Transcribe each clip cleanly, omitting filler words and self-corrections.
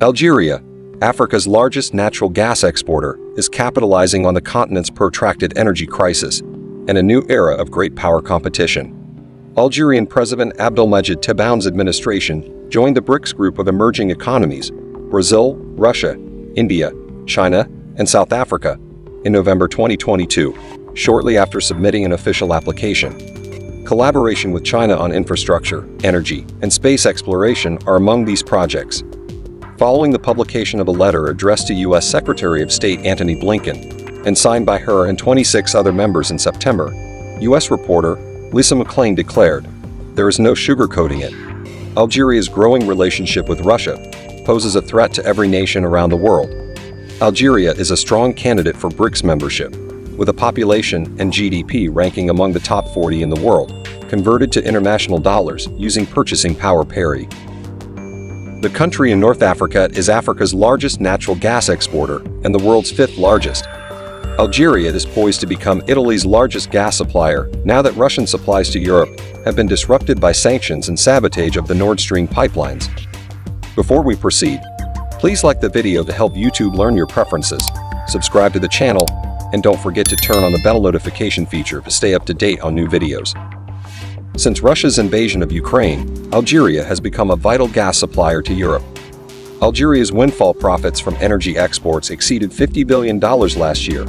Algeria, Africa's largest natural gas exporter, is capitalizing on the continent's protracted energy crisis and a new era of great power competition. Algerian President Abdelmadjid Tebboune's administration joined the BRICS group of emerging economies, Brazil, Russia, India, China, and South Africa, in November 2022, shortly after submitting an official application. Collaboration with China on infrastructure, energy, and space exploration are among these projects. Following the publication of a letter addressed to U.S. Secretary of State Antony Blinken and signed by her and 26 other members in September, U.S. reporter Lisa McClain declared, "There is no sugarcoating it. Algeria's growing relationship with Russia poses a threat to every nation around the world. Algeria is a strong candidate for BRICS membership, with a population and GDP ranking among the top 40 in the world, converted to international dollars using purchasing power parity." The country in North Africa is Africa's largest natural gas exporter and the world's fifth largest. Algeria is poised to become Italy's largest gas supplier now that Russian supplies to Europe have been disrupted by sanctions and sabotage of the Nord Stream pipelines. Before we proceed, please like the video to help YouTube learn your preferences, subscribe to the channel, and don't forget to turn on the bell notification feature to stay up to date on new videos. Since Russia's invasion of Ukraine, Algeria has become a vital gas supplier to Europe. Algeria's windfall profits from energy exports exceeded $50 billion last year,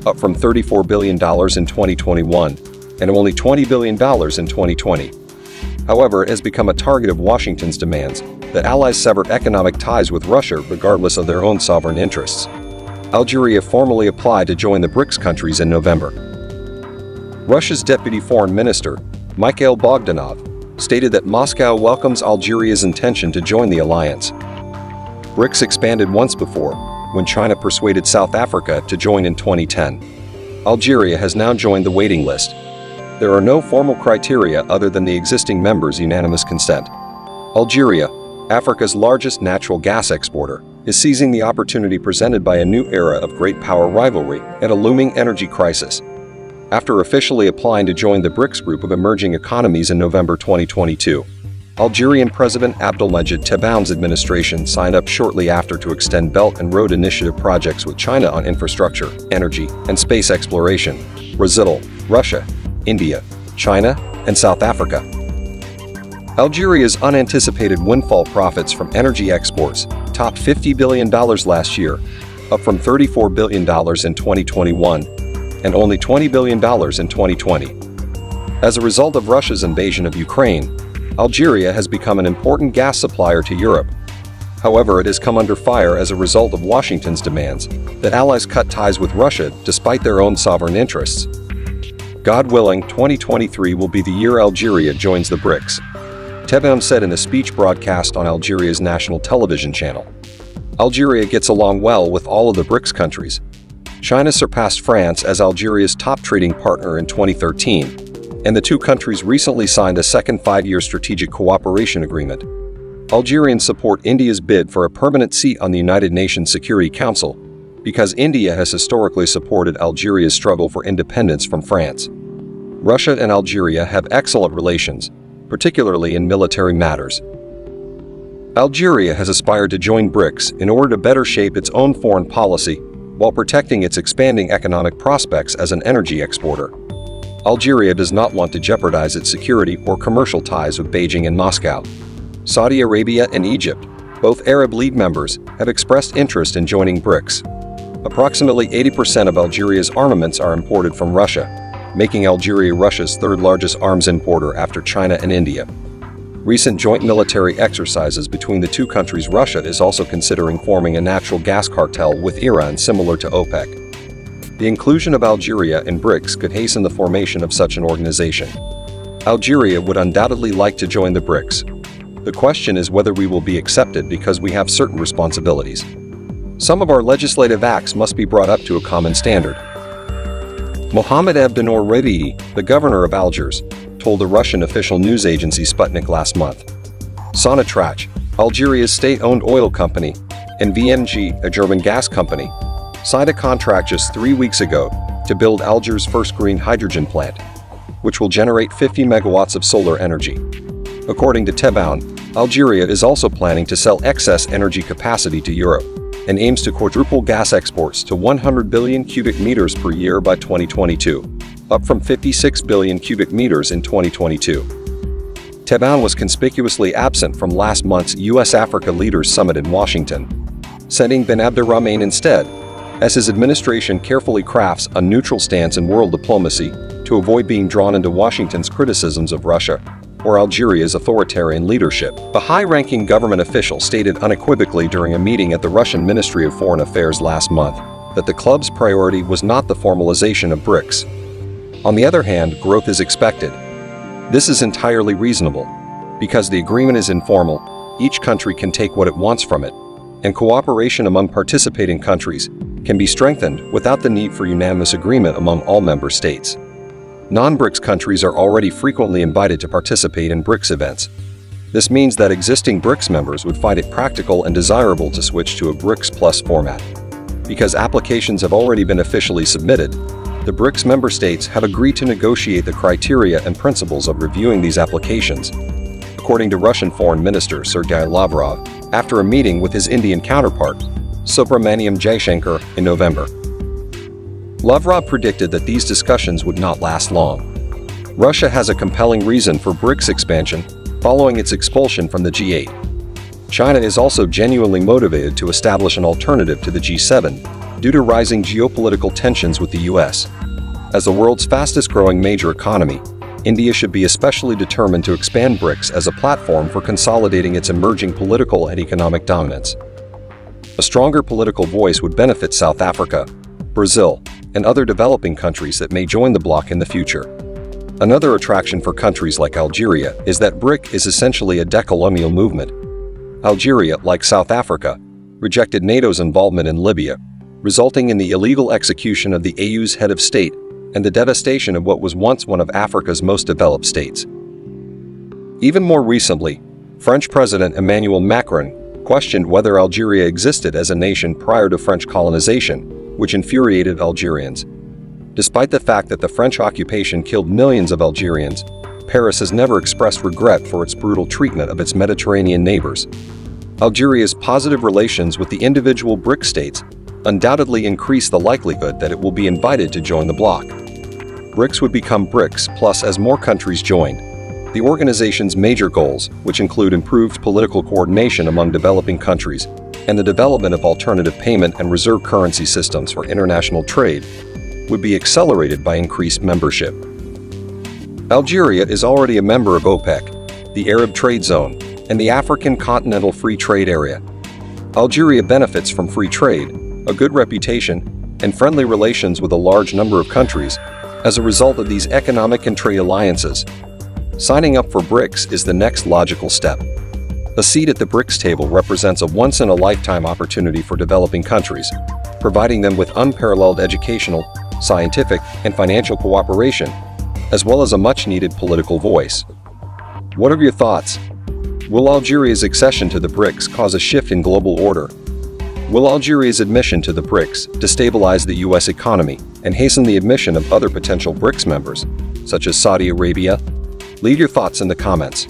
up from $34 billion in 2021 and only $20 billion in 2020. However, it has become a target of Washington's demands that allies sever economic ties with Russia regardless of their own sovereign interests. Algeria formally applied to join the BRICS countries in November. Russia's Deputy Foreign Minister, Mikhail Bogdanov, stated that Moscow welcomes Algeria's intention to join the alliance. BRICS expanded once before, when China persuaded South Africa to join in 2010. Algeria has now joined the waiting list. There are no formal criteria other than the existing members' unanimous consent. Algeria, Africa's largest natural gas exporter, is seizing the opportunity presented by a new era of great power rivalry and a looming energy crisis. After officially applying to join the BRICS group of emerging economies in November 2022, Algerian President Abdelmadjid Tebboune's administration signed up shortly after to extend Belt and Road Initiative projects with China on infrastructure, energy, and space exploration, Brazil, Russia, India, China, and South Africa. Algeria's unanticipated windfall profits from energy exports topped $50 billion last year, up from $34 billion in 2021 and only $20 billion in 2020. As a result of Russia's invasion of Ukraine, Algeria has become an important gas supplier to Europe. However, it has come under fire as a result of Washington's demands that allies cut ties with Russia despite their own sovereign interests. God willing, 2023 will be the year Algeria joins the BRICS, Tebboune said in a speech broadcast on Algeria's national television channel. Algeria gets along well with all of the BRICS countries. China surpassed France as Algeria's top trading partner in 2013, and the two countries recently signed a second 5-year strategic cooperation agreement. Algerians support India's bid for a permanent seat on the United Nations Security Council because India has historically supported Algeria's struggle for independence from France. Russia and Algeria have excellent relations, particularly in military matters. Algeria has aspired to join BRICS in order to better shape its own foreign policy while protecting its expanding economic prospects as an energy exporter. Algeria does not want to jeopardize its security or commercial ties with Beijing and Moscow. Saudi Arabia and Egypt, both Arab League members, have expressed interest in joining BRICS. Approximately 80% of Algeria's armaments are imported from Russia, making Algeria Russia's third-largest arms importer after China and India. Recent joint military exercises between the two countries. Russia is also considering forming a natural gas cartel with Iran similar to OPEC. The inclusion of Algeria in BRICS could hasten the formation of such an organization. Algeria would undoubtedly like to join the BRICS. The question is whether we will be accepted because we have certain responsibilities. Some of our legislative acts must be brought up to a common standard. Mohammed Abdenour Rabidi, the governor of Algiers, told the Russian official news agency Sputnik last month. Sonatrach, Algeria's state-owned oil company, and VMG, a German gas company, signed a contract just 3 weeks ago to build Algiers' first green hydrogen plant, which will generate 50 megawatts of solar energy. According to Tebboune, Algeria is also planning to sell excess energy capacity to Europe and aims to quadruple gas exports to 100 billion cubic meters per year by 2022, up from 56 billion cubic meters in 2022. Tebboune was conspicuously absent from last month's U.S.-Africa Leaders Summit in Washington, sending Ben Abderrahmane instead, as his administration carefully crafts a neutral stance in world diplomacy to avoid being drawn into Washington's criticisms of Russia or Algeria's authoritarian leadership. The high-ranking government official stated unequivocally during a meeting at the Russian Ministry of Foreign Affairs last month that the club's priority was not the formalization of BRICS. On the other hand, growth is expected. This is entirely reasonable. Because the agreement is informal, each country can take what it wants from it, and cooperation among participating countries can be strengthened without the need for unanimous agreement among all member states. Non-BRICS countries are already frequently invited to participate in BRICS events. This means that existing BRICS members would find it practical and desirable to switch to a BRICS Plus format. Because applications have already been officially submitted, the BRICS member states have agreed to negotiate the criteria and principles of reviewing these applications, according to Russian Foreign Minister Sergei Lavrov after a meeting with his Indian counterpart, Subramaniam Jaishankar, in November. Lavrov predicted that these discussions would not last long. Russia has a compelling reason for BRICS expansion following its expulsion from the G8. China is also genuinely motivated to establish an alternative to the G7 due to rising geopolitical tensions with the US. As the world's fastest-growing major economy, India should be especially determined to expand BRICS as a platform for consolidating its emerging political and economic dominance. A stronger political voice would benefit South Africa, Brazil, and other developing countries that may join the bloc in the future. Another attraction for countries like Algeria is that BRIC is essentially a decolonial movement. Algeria, like South Africa, rejected NATO's involvement in Libya, resulting in the illegal execution of the AU's head of state and the devastation of what was once one of Africa's most developed states. Even more recently, French President Emmanuel Macron questioned whether Algeria existed as a nation prior to French colonization, which infuriated Algerians. Despite the fact that the French occupation killed millions of Algerians, Paris has never expressed regret for its brutal treatment of its Mediterranean neighbors. Algeria's positive relations with the individual BRIC states undoubtedly increase the likelihood that it will be invited to join the bloc. BRICS would become BRICS Plus as more countries joined. The organization's major goals, which include improved political coordination among developing countries and the development of alternative payment and reserve currency systems for international trade, would be accelerated by increased membership. Algeria is already a member of OPEC, the Arab Trade Zone, and the African Continental Free Trade Area. Algeria benefits from free trade, a good reputation, and friendly relations with a large number of countries as a result of these economic and trade alliances. Signing up for BRICS is the next logical step. A seat at the BRICS table represents a once-in-a-lifetime opportunity for developing countries, providing them with unparalleled educational, scientific, and financial cooperation, as well as a much-needed political voice. What are your thoughts? Will Algeria's accession to the BRICS cause a shift in global order? Will Algeria's admission to the BRICS destabilize the U.S. economy and hasten the admission of other potential BRICS members, such as Saudi Arabia? Leave your thoughts in the comments.